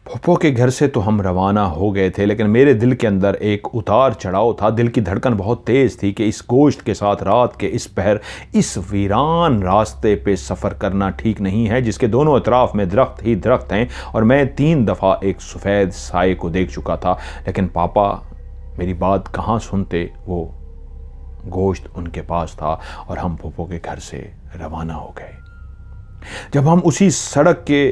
फूफो के घर से तो हम रवाना हो गए थे, लेकिन मेरे दिल के अंदर एक उतार चढ़ाव था। दिल की धड़कन बहुत तेज़ थी कि इस गोश्त के साथ रात के इस पहर इस वीरान रास्ते पे सफ़र करना ठीक नहीं है, जिसके दोनों अतराफ में दरख्त ही दरख्त हैं। और मैं 3 दफ़ा एक सफ़ेद साए को देख चुका था, लेकिन पापा मेरी बात कहाँ सुनते। वो गोश्त उनके पास था और हम फूफो के घर से रवाना हो गए। जब हम उसी सड़क के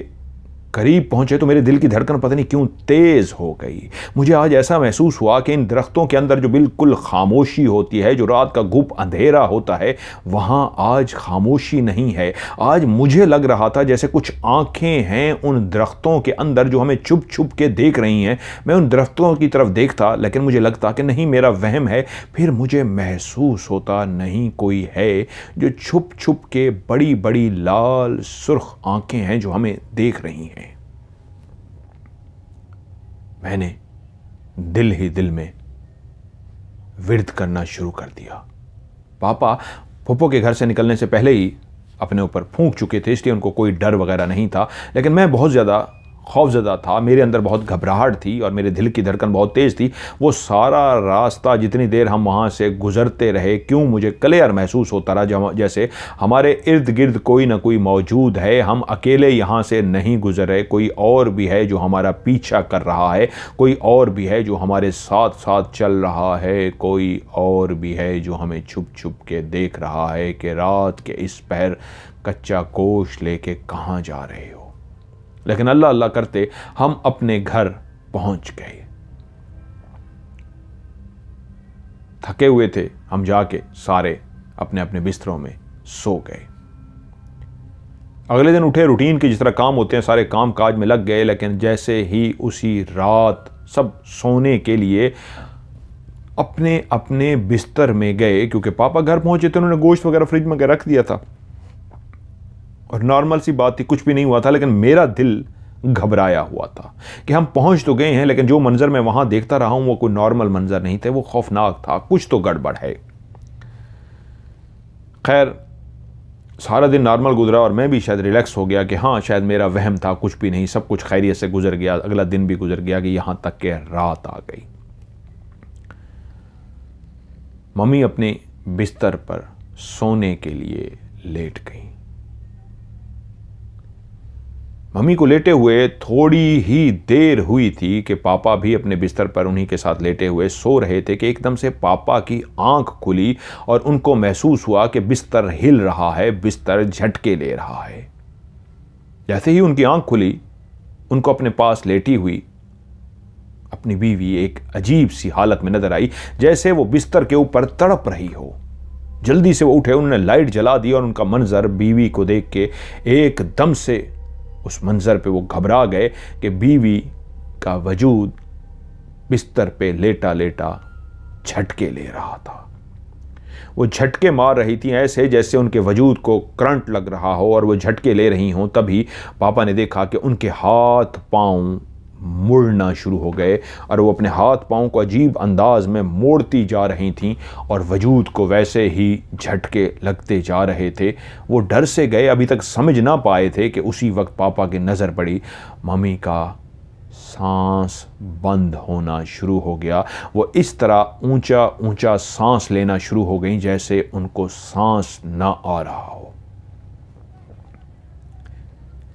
करीब पहुंचे तो मेरे दिल की धड़कन पता नहीं क्यों तेज हो गई। मुझे आज ऐसा महसूस हुआ कि इन दरख्तों के अंदर जो बिल्कुल खामोशी होती है, जो रात का गुप अंधेरा होता है, वहां आज खामोशी नहीं है। आज मुझे लग रहा था जैसे कुछ आंखें हैं उन दरख्तों के अंदर जो हमें छुप छुप के देख रही हैं। मैं उन दरख्तों की तरफ देखता, लेकिन मुझे लगता कि नहीं, मेरा वहम है। फिर मुझे महसूस होता नहीं, कोई है जो छुप छुप के बड़ी बड़ी लाल सुर्ख आंखें हैं जो हमें देख रही हैं। मैंने दिल ही दिल में विर्द करना शुरू कर दिया। पापा फूफो के घर से निकलने से पहले ही अपने ऊपर फूंक चुके थे, इसलिए उनको कोई डर वगैरह नहीं था, लेकिन मैं बहुत ज़्यादा खौफजदा था। मेरे अंदर बहुत घबराहट थी और मेरे दिल की धड़कन बहुत तेज़ थी। वो सारा रास्ता जितनी देर हम वहाँ से गुज़रते रहे, क्यों मुझे क्लियर महसूस होता रहा जैसे हमारे इर्द गिर्द कोई ना कोई मौजूद है। हम अकेले यहाँ से नहीं गुज़र रहे, कोई और भी है जो हमारा पीछा कर रहा है, कोई और भी है जो हमारे साथ साथ चल रहा है, कोई और भी है जो हमें छुप छुप के देख रहा है कि रात के इस पहर कच्चा गोश्त लेके कहाँ जा रहे हो। लेकिन अल्लाह अल्लाह करते हम अपने घर पहुंच गए। थके हुए थे हम, जाके सारे अपने अपने बिस्तरों में सो गए। अगले दिन उठे, रूटीन के जिस तरह काम होते हैं सारे काम काज में लग गए। लेकिन जैसे ही उसी रात सब सोने के लिए अपने अपने बिस्तर में गए, क्योंकि पापा घर पहुंचे थे, उन्होंने गोश्त वगैरह फ्रिज में रख दिया था और नॉर्मल सी बात थी, कुछ भी नहीं हुआ था। लेकिन मेरा दिल घबराया हुआ था कि हम पहुंच तो गए हैं, लेकिन जो मंजर मैं वहां देखता रहा हूं वो कोई नॉर्मल मंजर नहीं थे, वो खौफनाक था, कुछ तो गड़बड़ है। खैर सारा दिन नॉर्मल गुजरा और मैं भी शायद रिलैक्स हो गया कि हाँ शायद मेरा वहम था, कुछ भी नहीं, सब कुछ खैरियत से गुजर गया। अगला दिन भी गुजर गया कि यहां तक के रात आ गई। मम्मी अपने बिस्तर पर सोने के लिए लेट गई। मम्मी को लेटे हुए थोड़ी ही देर हुई थी कि पापा भी अपने बिस्तर पर उन्हीं के साथ लेटे हुए सो रहे थे कि एकदम से पापा की आंख खुली और उनको महसूस हुआ कि बिस्तर हिल रहा है, बिस्तर झटके ले रहा है। जैसे ही उनकी आंख खुली, उनको अपने पास लेटी हुई अपनी बीवी एक अजीब सी हालत में नजर आई, जैसे वो बिस्तर के ऊपर तड़प रही हो। जल्दी से वो उठे, उन्होंने लाइट जला दी और उनका मंजर बीवी को देख के एकदम से उस मंजर पे वो घबरा गए कि बीवी का वजूद बिस्तर पे लेटा लेटा झटके ले रहा था। वो झटके मार रही थी ऐसे जैसे उनके वजूद को करंट लग रहा हो और वो झटके ले रही हों। तभी पापा ने देखा कि उनके हाथ पांव मुड़ना शुरू हो गए और वो अपने हाथ पांव को अजीब अंदाज में मोड़ती जा रही थीं और वजूद को वैसे ही झटके लगते जा रहे थे। वो डर से गए, अभी तक समझ ना पाए थे कि उसी वक्त पापा की नज़र पड़ी। मम्मी का सांस बंद होना शुरू हो गया। वो इस तरह ऊंचा ऊंचा सांस लेना शुरू हो गई जैसे उनको सांस ना आ रहा हो।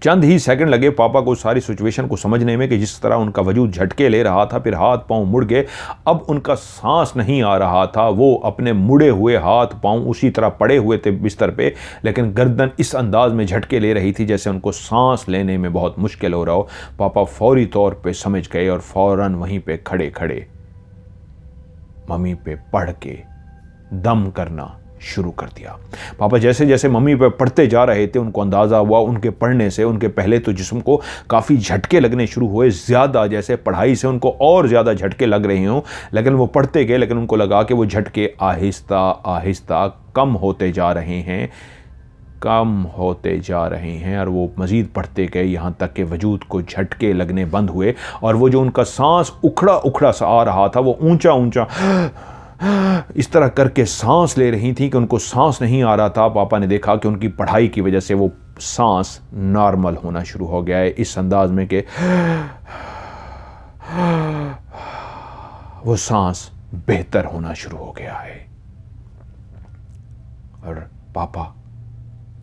चंद ही सेकंड लगे पापा को सारी सिचुएशन को समझने में कि जिस तरह उनका वजूद झटके ले रहा था, फिर हाथ पांव मुड़ गए, अब उनका सांस नहीं आ रहा था। वो अपने मुड़े हुए हाथ पांव उसी तरह पड़े हुए थे बिस्तर पे, लेकिन गर्दन इस अंदाज में झटके ले रही थी जैसे उनको सांस लेने में बहुत मुश्किल हो रहा हो। पापा फौरी तौर पे समझ गए और फौरन वहीं पे खड़े खड़े मम्मी पे पढ़ के दम करना शुरू कर दिया। पापा जैसे जैसे मम्मी पे पढ़ते जा रहे थे, उनको अंदाज़ा हुआ उनके पढ़ने से उनके पहले तो जिस्म को काफ़ी झटके लगने शुरू हुए, ज़्यादा, जैसे पढ़ाई से उनको और ज़्यादा झटके लग रहे हों। लेकिन वो पढ़ते गए, लेकिन उनको लगा कि वो झटके आहिस्ता आहिस्ता कम होते जा रहे हैं, कम होते जा रहे हैं। और वो मज़ीद पढ़ते गए, यहाँ तक कि वजूद को झटके लगने बंद हुए और वो जो उनका सांस उखड़ा उखड़ा सा आ रहा था, वो ऊंचा ऊंचा इस तरह करके सांस ले रही थी कि उनको सांस नहीं आ रहा था। पापा ने देखा कि उनकी पढ़ाई की वजह से वो सांस नॉर्मल होना शुरू हो गया है, इस अंदाज में कि वो सांस बेहतर होना शुरू हो गया है। और पापा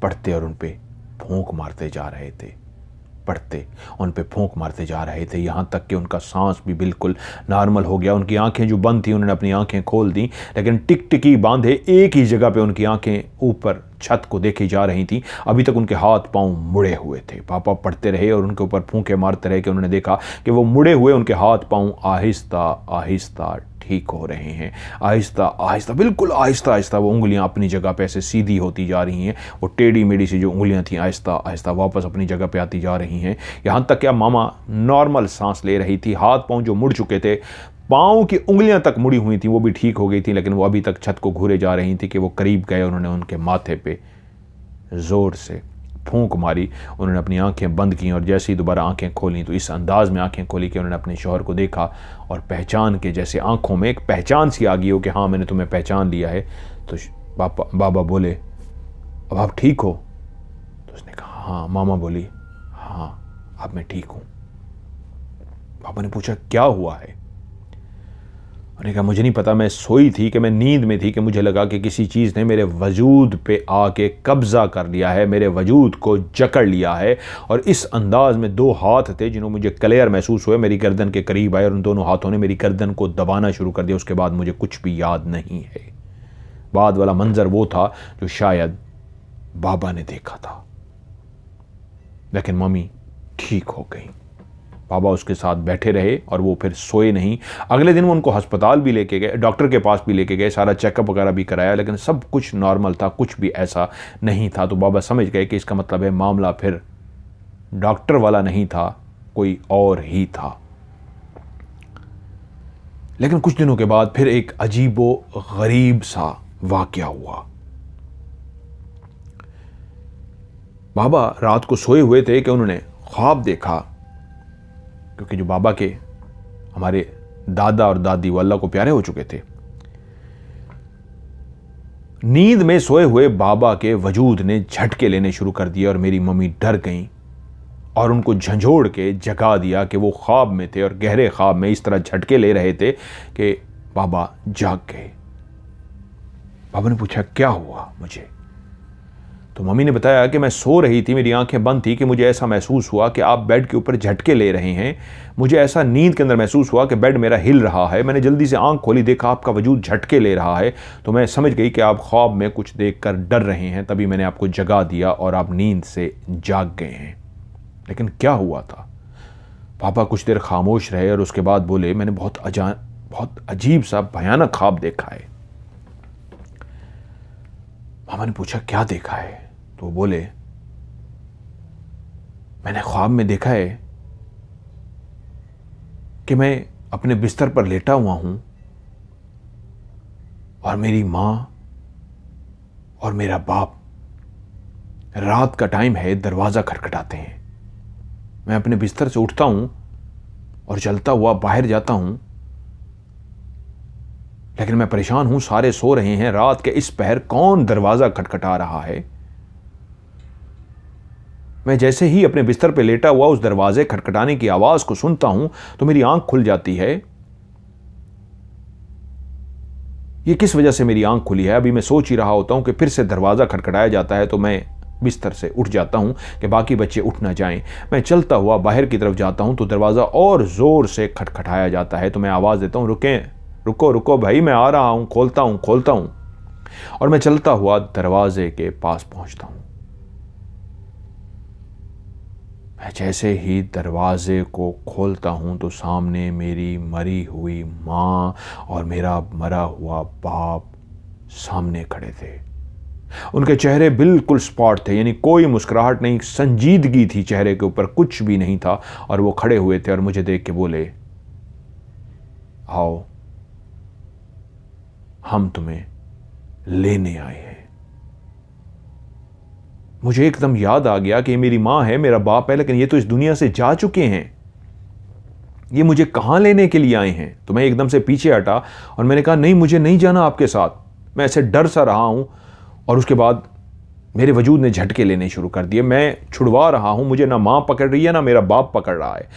पढ़ते और उन पे फूंक मारते जा रहे थे, पढ़ते उन पे फूंक मारते जा रहे थे, यहाँ तक कि उनका सांस भी बिल्कुल नॉर्मल हो गया। उनकी आंखें जो बंद थी उन्होंने अपनी आंखें खोल दी, लेकिन टिकटिकी बांधे एक ही जगह पे उनकी आंखें ऊपर छत को देखी जा रही थी। अभी तक उनके हाथ पांव मुड़े हुए थे। पापा पढ़ते रहे और उनके ऊपर फूंके मारते रहे कि उन्होंने देखा कि वो मुड़े हुए उनके हाथ पांव आहिस्ता आहिस्ता ठीक हो रहे हैं। आहिस्ता आहिस्ता, बिल्कुल आहिस्ता आहिस्ता वो उंगलियां अपनी जगह पे ऐसे सीधी होती जा रही हैं। वो टेढ़ी मेढ़ी सी जो उंगलियां थी आहिस्ता आहिस्ता वापस अपनी जगह पे आती जा रही हैं। यहाँ तक कि अब मामा नॉर्मल सांस ले रही थी। हाथ पांव जो मुड़ चुके थे, पाँव की उंगलियां तक मुड़ी हुई थी, वो भी ठीक हो गई थी, लेकिन वो अभी तक छत को घूरे जा रही थी कि वो करीब गए। उन्होंने उनके माथे पे ज़ोर से फूंक मारी। उन्होंने अपनी आंखें बंद की और जैसे ही दोबारा आंखें खोली तो इस अंदाज में आंखें खोली कि उन्होंने अपने शौहर को देखा और पहचान के, जैसे आंखों में एक पहचान सी आ गई हो कि हाँ मैंने तुम्हें पहचान लिया है। तो बाबा बोले, अब आप ठीक हो? तो उसने कहा हाँ। मामा बोली हाँ अब मैं ठीक हूँ। पापा ने पूछा क्या हुआ है? उन्होंने कहा मुझे नहीं पता, मैं सोई थी कि मैं नींद में थी कि मुझे लगा कि किसी चीज़ ने मेरे वजूद पे आके कब्ज़ा कर लिया है, मेरे वजूद को जकड़ लिया है। और इस अंदाज में दो हाथ थे जिन्होंने मुझे क्लियर महसूस हुए, मेरी गर्दन के करीब आए और उन दोनों हाथों ने मेरी गर्दन को दबाना शुरू कर दिया। उसके बाद मुझे कुछ भी याद नहीं है। बाद वाला मंजर वो था जो शायद बाबा ने देखा था, लेकिन मम्मी ठीक हो गई। बाबा उसके साथ बैठे रहे और वो फिर सोए नहीं। अगले दिन वो उनको अस्पताल भी लेके गए, डॉक्टर के पास भी लेके गए, सारा चेकअप वगैरह भी कराया, लेकिन सब कुछ नॉर्मल था, कुछ भी ऐसा नहीं था। तो बाबा समझ गए कि इसका मतलब है मामला फिर डॉक्टर वाला नहीं था, कोई और ही था। लेकिन कुछ दिनों के बाद फिर एक अजीबो गरीब सा वाकया हुआ। बाबा रात को सोए हुए थे कि उन्होंने ख्वाब देखा, क्योंकि जो बाबा के हमारे दादा और दादी वो अल्लाह को प्यारे हो चुके थे। नींद में सोए हुए बाबा के वजूद ने झटके लेने शुरू कर दिए और मेरी मम्मी डर गईं और उनको झंझोड़ के जगा दिया कि वो ख्वाब में थे और गहरे ख्वाब में इस तरह झटके ले रहे थे कि बाबा जाग गए। बाबा ने पूछा क्या हुआ मुझे? तो मम्मी ने बताया कि मैं सो रही थी, मेरी आंखें बंद थी, कि मुझे ऐसा महसूस हुआ कि आप बेड के ऊपर झटके ले रहे हैं। मुझे ऐसा नींद के अंदर महसूस हुआ कि बेड मेरा हिल रहा है। मैंने जल्दी से आंख खोली, देखा आपका वजूद झटके ले रहा है, तो मैं समझ गई कि आप ख्वाब में कुछ देखकर डर रहे हैं। तभी मैंने आपको जगा दिया और आप नींद से जाग गए हैं। लेकिन क्या हुआ था? पापा कुछ देर खामोश रहे और उसके बाद बोले, मैंने बहुत अजीब सा भयानक ख्वाब देखा है। मामा ने पूछा क्या देखा है? तो बोले, मैंने ख्वाब में देखा है कि मैं अपने बिस्तर पर लेटा हुआ हूं और मेरी मां और मेरा बाप रात का टाइम है, दरवाजा खटखटाते हैं। मैं अपने बिस्तर से उठता हूं और चलता हुआ बाहर जाता हूं, लेकिन मैं परेशान हूं, सारे सो रहे हैं, रात के इस पहर कौन दरवाजा खटखटा रहा है? मैं जैसे ही अपने बिस्तर पे लेटा हुआ उस दरवाजे खटखटाने की आवाज को सुनता हूं तो मेरी आंख खुल जाती है। ये किस वजह से मेरी आंख खुली है? अभी मैं सोच ही रहा होता हूं कि फिर से दरवाजा खटखटाया जाता है, तो मैं बिस्तर से उठ जाता हूं कि बाकी बच्चे उठ ना जाएं। मैं चलता हुआ बाहर की तरफ जाता हूं तो दरवाजा और जोर से खटखटाया जाता है। तो मैं आवाज देता हूं, रुको रुको भाई, मैं आ रहा हूं, खोलता हूं। और मैं चलता हुआ दरवाजे के पास पहुंचता हूं। मैं जैसे ही दरवाजे को खोलता हूं तो सामने मेरी मरी हुई मां और मेरा मरा हुआ बाप सामने खड़े थे। उनके चेहरे बिल्कुल स्पॉट थे, यानी कोई मुस्कुराहट नहीं, संजीदगी थी चेहरे के ऊपर, कुछ भी नहीं था। और वो खड़े हुए थे और मुझे देख के बोले, आओ हम तुम्हें लेने आए हैं। मुझे एकदम याद आ गया कि ये मेरी मां है, मेरा बाप है, लेकिन ये तो इस दुनिया से जा चुके हैं। ये मुझे कहां लेने के लिए आए हैं? तो मैं एकदम से पीछे हटा और मैंने कहा, नहीं मुझे नहीं जाना आपके साथ। मैं ऐसे डर सा रहा हूं और उसके बाद मेरे वजूद ने झटके लेने शुरू कर दिए। मैं छुड़वा रहा हूँ, मुझे ना माँ पकड़ रही है ना मेरा बाप पकड़ रहा है।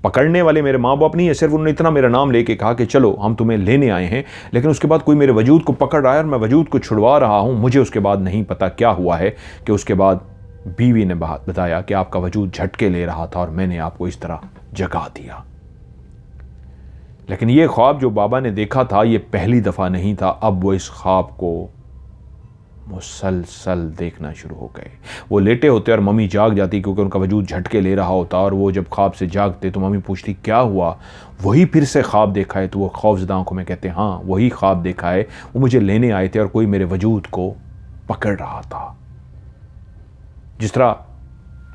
पकड़ने वाले मेरे माँ बाप नहीं है, सिर्फ उन्होंने इतना मेरा नाम लेके कहा कि चलो हम तुम्हें लेने आए हैं, लेकिन उसके बाद कोई मेरे वजूद को पकड़ रहा है और मैं वजूद को छुड़वा रहा हूँ। मुझे उसके बाद नहीं पता क्या हुआ है कि उसके बाद बीवी ने बताया कि आपका वजूद झटके ले रहा था और मैंने आपको इस तरह जगा दिया। लेकिन ये ख्वाब जो बाबा ने देखा था ये पहली दफ़ा नहीं था। अब वो इस ख्वाब को मुसलसल देखना शुरू हो गए। वो लेटे होते और मम्मी जाग जाती क्योंकि उनका वजूद झटके ले रहा होता, और वो जब ख्वाब से जागते तो मम्मी पूछती क्या हुआ, वही फिर से ख्वाब देखा है? तो वो खौफजदा आंखों में कहते हाँ वही ख्वाब देखा है, वो मुझे लेने आए थे और कोई मेरे वजूद को पकड़ रहा था। जिस तरह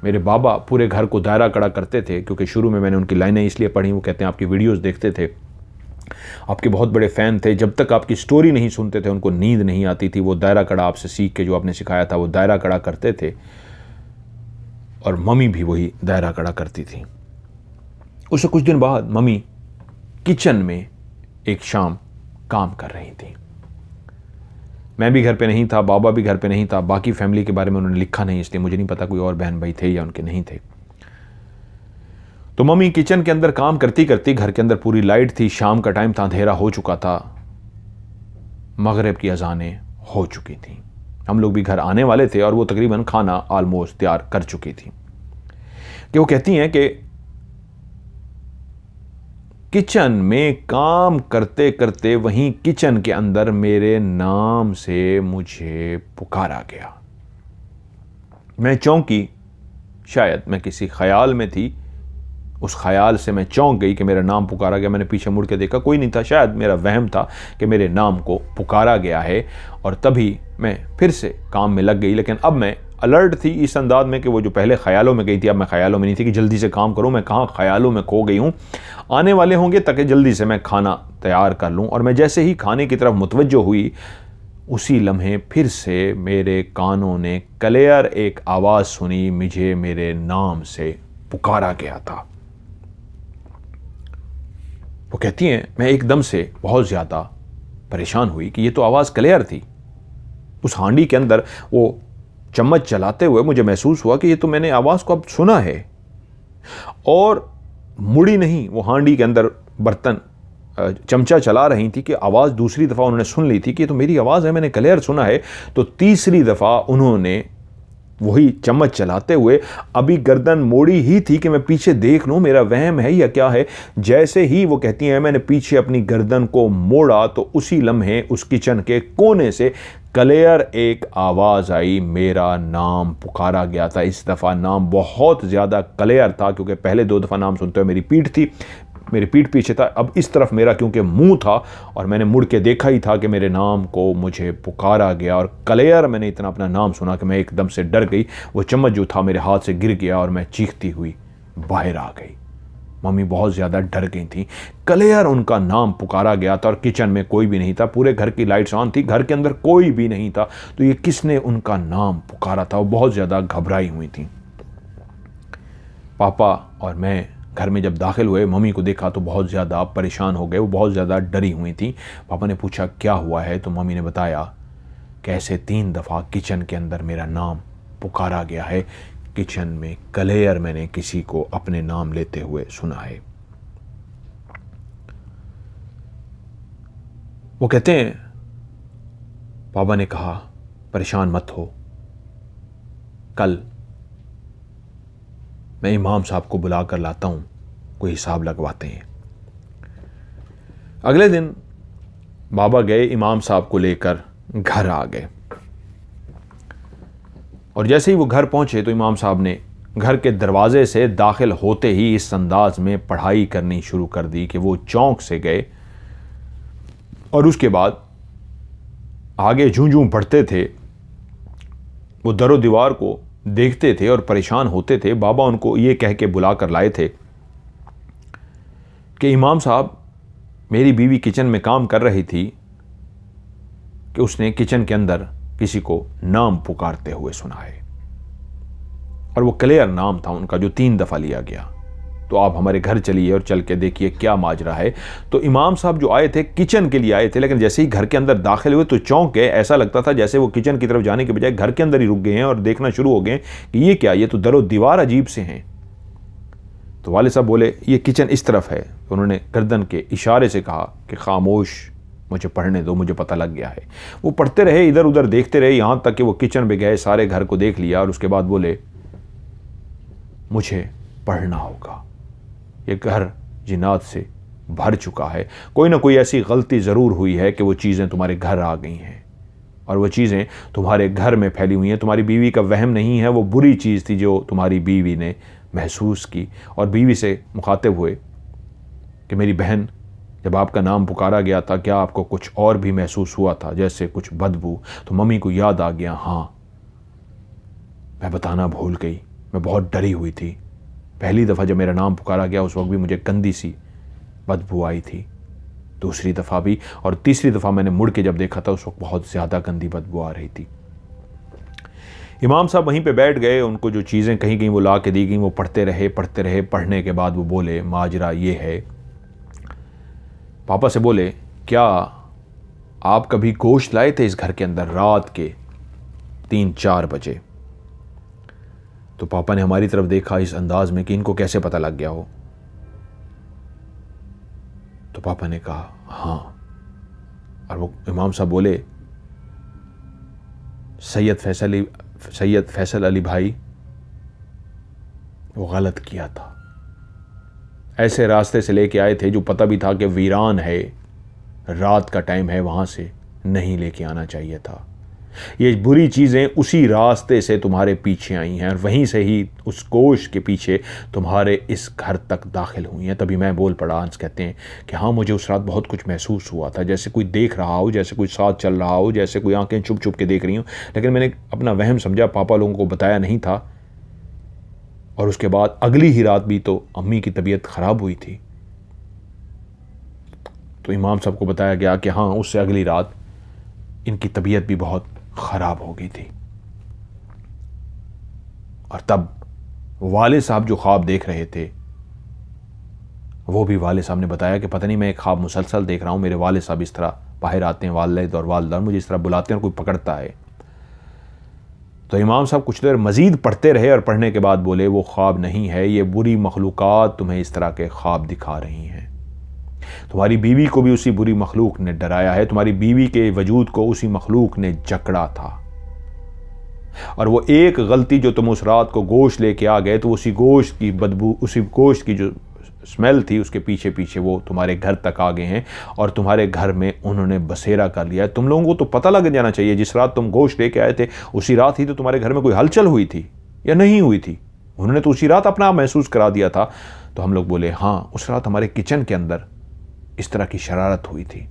मेरे बाबा पूरे घर को दायरा कड़ा करते थे, क्योंकि शुरू में मैंने उनकी लाइनें इसलिए पढ़ी, वो कहते हैं आपकी वीडियोस देखते थे, आपके बहुत बड़े फ़ैन थे, जब तक आपकी स्टोरी नहीं सुनते थे उनको नींद नहीं आती थी। वो दायरा कड़ा आपसे सीख के जो आपने सिखाया था वो दायरा कड़ा करते थे, और मम्मी भी वही दायरा कड़ा करती थी। उससे कुछ दिन बाद मम्मी किचन में एक शाम काम कर रही थी। मैं भी घर पे नहीं था, बाबा भी घर पे नहीं था, बाकी फैमिली के बारे में उन्होंने लिखा नहीं, इसलिए मुझे नहीं पता कोई और बहन भाई थे या उनके नहीं थे। तो मम्मी किचन के अंदर काम करती करती, घर के अंदर पूरी लाइट थी, शाम का टाइम था, अंधेरा हो चुका था, मगरिब की अजानें हो चुकी थी, हम लोग भी घर आने वाले थे और वो तकरीबन खाना ऑलमोस्ट तैयार कर चुकी थी कि वो कहती हैं कि किचन में काम करते करते वहीं किचन के अंदर मेरे नाम से मुझे पुकारा गया। मैं चौंकी, शायद मैं किसी ख्याल में थी, उस ख्याल से मैं चौंक गई कि मेरा नाम पुकारा गया। मैंने पीछे मुड़ के देखा, कोई नहीं था, शायद मेरा वहम था कि मेरे नाम को पुकारा गया है, और तभी मैं फिर से काम में लग गई। लेकिन अब मैं अलर्ट थी इस अंदाज में कि वो जो पहले ख्यालों में गई थी, अब मैं ख्यालों में नहीं थी कि जल्दी से काम करूं। मैं कहाँ ख्यालों में खो गई हूँ, आने वाले होंगे ताकि जल्दी से मैं खाना तैयार कर लूँ। और मैं जैसे ही खाने की तरफ मुतवज्जो हुई, उसी लम्हे फिर से मेरे कानों ने क्लियर एक आवाज़ सुनी, मुझे मेरे नाम से पुकारा गया था। वो कहती हैं मैं एकदम से बहुत ज़्यादा परेशान हुई कि ये तो आवाज़ क्लियर थी। उस हांडी के अंदर वो चम्मच चलाते हुए मुझे महसूस हुआ कि ये तो मैंने आवाज़ को अब सुना है, और मुड़ी नहीं, वो हांडी के अंदर बर्तन चमचा चला रही थी कि आवाज़ दूसरी दफ़ा उन्होंने सुन ली थी कि ये तो मेरी आवाज़ है, मैंने क्लियर सुना है। तो तीसरी दफ़ा उन्होंने वही चम्मच चलाते हुए, अभी गर्दन मोड़ी ही थी कि मैं पीछे देख लूँ मेरा वहम है या क्या है। जैसे ही वो कहती हैं मैंने पीछे अपनी गर्दन को मोड़ा तो उसी लम्हे उस किचन के कोने से क्लियर एक आवाज़ आई, मेरा नाम पुकारा गया था। इस दफ़ा नाम बहुत ज़्यादा क्लियर था, क्योंकि पहले 2 दफ़ा नाम सुनते हुए मेरी पीठ थी, मेरी पीठ पीछे था, अब इस तरफ मेरा क्योंकि मुंह था और मैंने मुड़ के देखा ही था कि मेरे नाम को मुझे पुकारा गया, और क्लियर मैंने इतना अपना नाम सुना कि मैं एकदम से डर गई। वो चम्मच जो था मेरे हाथ से गिर गया और मैं चीखती हुई बाहर आ गई। मम्मी बहुत ज़्यादा डर गई थी। क्लियर उनका नाम पुकारा गया था और किचन में कोई भी नहीं था, पूरे घर की लाइट्स ऑन थी, घर के अंदर कोई भी नहीं था। तो ये किसने उनका नाम पुकारा था? वो बहुत ज़्यादा घबराई हुई थी। पापा और मैं घर में जब दाखिल हुए, मम्मी को देखा तो बहुत ज़्यादा परेशान हो गए, वो बहुत ज़्यादा डरी हुई थी। पापा ने पूछा क्या हुआ है, तो मम्मी ने बताया कि ऐसे 3 दफ़ा किचन के अंदर मेरा नाम पुकारा गया है। किचन में क्लियर मैंने किसी को अपने नाम लेते हुए सुना है। वो कहते हैं पापा ने कहा परेशान मत हो, कल मैं इमाम साहब को बुला कर लाता हूं, कोई हिसाब लगवाते हैं। अगले दिन बाबा गए, इमाम साहब को लेकर घर आ गए, और जैसे ही वो घर पहुंचे तो इमाम साहब ने घर के दरवाजे से दाखिल होते ही इस अंदाज में पढ़ाई करनी शुरू कर दी कि वो चौंक से गए, और उसके बाद आगे जूं जूं बढ़ते थे वो दरो दीवार को देखते थे और परेशान होते थे। बाबा उनको ये कह के बुला कर लाए थे कि इमाम साहब, मेरी बीवी किचन में काम कर रही थी कि उसने किचन के अंदर किसी को नाम पुकारते हुए सुना है, और वो क्लियर नाम था उनका जो 3 दफ़ा लिया गया। तो आप हमारे घर चलिए और चल के देखिए क्या माजरा है। तो इमाम साहब जो आए थे किचन के लिए आए थे, लेकिन जैसे ही घर के अंदर दाखिल हुए तो चौंक गए। ऐसा लगता था जैसे वो किचन की तरफ जाने के बजाय घर के अंदर ही रुक गए हैं और देखना शुरू हो गए कि ये क्या, ये तो दरो दीवार अजीब से हैं। तो वाले साहब बोले ये किचन इस तरफ है। तो उन्होंने गर्दन के इशारे से कहा कि खामोश, मुझे पढ़ने दो, मुझे पता लग गया है। वो पढ़ते रहे, इधर उधर देखते रहे, यहाँ तक कि वो किचन में गए, सारे घर को देख लिया और उसके बाद बोले मुझे पढ़ना होगा, ये घर जिन्नात से भर चुका है, कोई ना कोई ऐसी गलती ज़रूर हुई है कि वो चीज़ें तुम्हारे घर आ गई हैं और वो चीज़ें तुम्हारे घर में फैली हुई हैं। तुम्हारी बीवी का वहम नहीं है, वो बुरी चीज़ थी जो तुम्हारी बीवी ने महसूस की। और बीवी से मुखातिब हुए कि मेरी बहन, जब आपका नाम पुकारा गया था क्या आपको कुछ और भी महसूस हुआ था, जैसे कुछ बदबू? तो मम्मी को याद आ गया, हाँ मैं बताना भूल गई, मैं बहुत डरी हुई थी। पहली दफ़ा जब मेरा नाम पुकारा गया उस वक्त भी मुझे गंदी सी बदबू आई थी, दूसरी दफ़ा भी, और तीसरी दफ़ा मैंने मुड़ के जब देखा था उस वक्त बहुत ज़्यादा गंदी बदबू आ रही थी। इमाम साहब वहीं पे बैठ गए, उनको जो चीज़ें कहीं गई वो ला के दी गई, वो पढ़ते रहे पढ़ते रहे। पढ़ने के बाद वो बोले माजरा ये है। पापा से बोले क्या आप कभी गोश्त लाए थे इस घर के अंदर रात के 3-4 बजे? तो पापा ने हमारी तरफ देखा इस अंदाज में कि इनको कैसे पता लग गया हो। तो पापा ने कहा हाँ। और वो इमाम साहब बोले सैयद फैसल अली भाई, वो गलत किया था। ऐसे रास्ते से लेके आए थे जो पता भी था कि वीरान है, रात का टाइम है, वहां से नहीं लेके आना चाहिए था। ये बुरी चीज़ें उसी रास्ते से तुम्हारे पीछे आई हैं और वहीं से ही उस गोश्त के पीछे तुम्हारे इस घर तक दाखिल हुई हैं। तभी मैं बोल पड़ा। हंस कहते हैं कि हाँ मुझे उस रात बहुत कुछ महसूस हुआ था, जैसे कोई देख रहा हो, जैसे कोई साथ चल रहा हो, जैसे कोई आंखें छुप छुप के देख रही हूँ। लेकिन मैंने अपना वहम समझा, पापा लोगों को बताया नहीं था। और उसके बाद अगली ही रात भी तो अम्मी की तबीयत ख़राब हुई थी, तो इमाम साहब को बताया गया कि हाँ उससे अगली रात इनकी तबीयत भी बहुत ख़राब हो गई थी। और तब वाले साहब जो ख्वाब देख रहे थे वो भी वाले साहब ने बताया कि पता नहीं मैं एक ख्वाब मुसलसल देख रहा हूँ, मेरे वाले साहब इस तरह बाहर आते हैं, वालिद और वालदा मुझे इस तरह बुलाते हैं और कोई पकड़ता है। तो इमाम साहब कुछ देर मज़ीद पढ़ते रहे और पढ़ने के बाद बोले वो ख्वाब नहीं है, ये बुरी मखलूक़ात तुम्हें इस तरह के ख्वाब दिखा रही हैं। तुम्हारी बीवी को भी उसी बुरी मखलूक ने डराया है, तुम्हारी बीवी के वजूद को उसी मखलूक ने जकड़ा था। और वो एक गलती जो तुम उस रात को गोश्त लेके आ गए, तो उसी गोश्त की बदबू, उसी गोश्त की जो स्मेल थी उसके पीछे पीछे वो तुम्हारे घर तक आ गए हैं और तुम्हारे घर में उन्होंने बसेरा कर लिया है। तुम लोगों को तो पता लग जाना चाहिए, जिस रात तुम गोश्त लेके आए थे उसी रात ही तो तुम्हारे घर में कोई हलचल हुई थी या नहीं हुई थी। उन्होंने तो उसी रात अपना आप महसूस करा दिया था। तो हम लोग बोले हाँ उस रात हमारे किचन के अंदर इस तरह की शरारत हुई थी।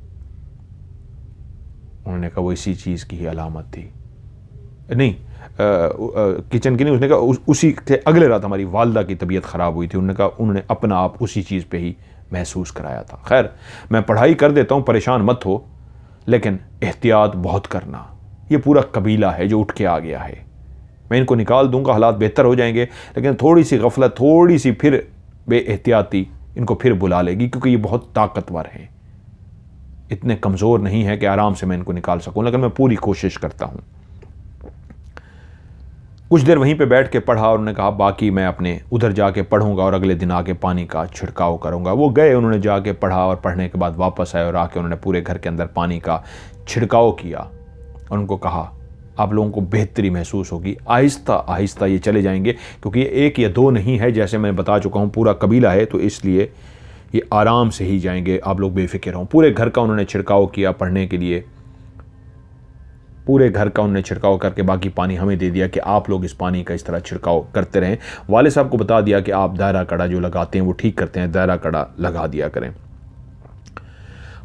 उन्होंने कहा वो इसी चीज़ की ही अलामत थी। नहीं किचन की नहीं, उसने कहा उसी से अगले रात हमारी वालदा की तबीयत ख़राब हुई थी। उन्होंने कहा उन्होंने अपना आप उसी चीज़ पे ही महसूस कराया था। खैर मैं पढ़ाई कर देता हूँ, परेशान मत हो, लेकिन एहतियात बहुत करना। ये पूरा कबीला है जो उठ के आ गया है, मैं इनको निकाल दूंगा, हालात बेहतर हो जाएंगे, लेकिन थोड़ी सी गफलत, थोड़ी सी फिर बेएहतियाती इनको फिर बुला लेगी, क्योंकि ये बहुत ताकतवर हैं, इतने कमज़ोर नहीं है कि आराम से मैं इनको निकाल सकूं, लेकिन मैं पूरी कोशिश करता हूं। कुछ देर वहीं पे बैठ के पढ़ा और उन्होंने कहा बाकी मैं अपने उधर जाके पढ़ूंगा और अगले दिन आके पानी का छिड़काव करूंगा। वो गए, उन्होंने जाके पढ़ा और पढ़ने के बाद वापस आए और आके उन्होंने पूरे घर के अंदर पानी का छिड़काव किया और उनको कहा आप लोगों को बेहतरी महसूस होगी, आहिस्ता आहिस्ता ये चले जाएंगे, क्योंकि ये एक या दो नहीं है, जैसे मैं बता चुका हूँ पूरा कबीला है, तो इसलिए ये आराम से ही जाएंगे, आप लोग बेफिक्र हों। पूरे घर का उन्होंने छिड़काव किया पढ़ने के लिए, पूरे घर का उन्होंने छिड़काव करके बाकी पानी हमें दे दिया कि आप लोग इस पानी का इस तरह छिड़काव करते रहें। वाले साहब को बता दिया कि आप दायरा कड़ा जो लगाते हैं वो ठीक करते हैं, दायरा कड़ा लगा दिया करें।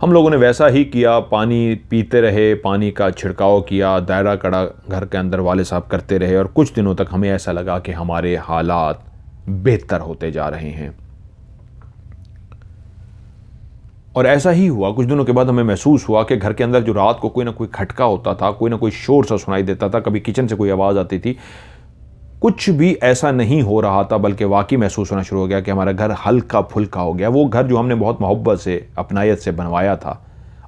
हम लोगों ने वैसा ही किया, पानी पीते रहे, पानी का छिड़काव किया, दायरा कड़ा घर के अंदर वाले साहब करते रहे और कुछ दिनों तक हमें ऐसा लगा कि हमारे हालात बेहतर होते जा रहे हैं। और ऐसा ही हुआ। कुछ दिनों के बाद हमें महसूस हुआ कि घर के अंदर जो रात को कोई ना कोई खटका होता था, कोई ना कोई शोर सा सुनाई देता था, कभी किचन से कोई आवाज़ आती थी, कुछ भी ऐसा नहीं हो रहा था, बल्कि वाकई महसूस होना शुरू हो गया कि हमारा घर हल्का फुल्का हो गया। वो घर जो हमने बहुत मोहब्बत से, अपनायत से बनवाया था,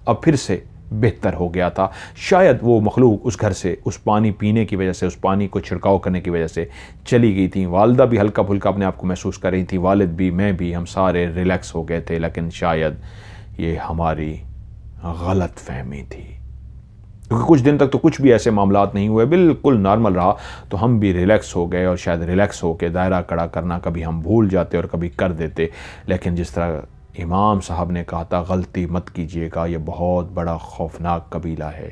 अब फिर से बेहतर हो गया था। शायद वो मखलूक उस घर से, उस पानी पीने की वजह से, उस पानी को छिड़काव करने की वजह से चली गई थी। वालदा भी हल्का फुल्का अपने आप को महसूस कर रही थी, वालिद भी, मैं भी, हम सारे रिलैक्स हो गए थे। लेकिन शायद ये हमारी गलत फहमी थी, क्योंकि कुछ दिन तक तो कुछ भी ऐसे मामलात नहीं हुए, बिल्कुल नॉर्मल रहा। तो हम भी रिलैक्स हो गए, और शायद रिलैक्स होकर दायरा कड़ा करना कभी हम भूल जाते और कभी कर देते। लेकिन जिस तरह इमाम साहब ने कहा था, गलती मत कीजिएगा, ये बहुत बड़ा खौफनाक कबीला है।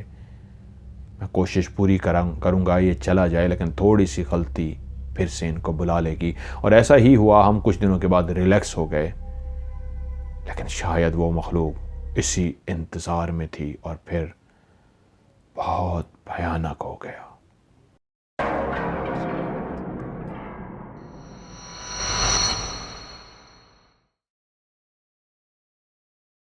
मैं कोशिश पूरी करूँगा ये चला जाए, लेकिन थोड़ी सी गलती फिर से इनको बुला लेगी। और ऐसा ही हुआ, हम कुछ दिनों के बाद रिलैक्स हो गए। लेकिन शायद वो मखलूक इसी इंतज़ार में थी, और फिर बहुत भयानक हो गया।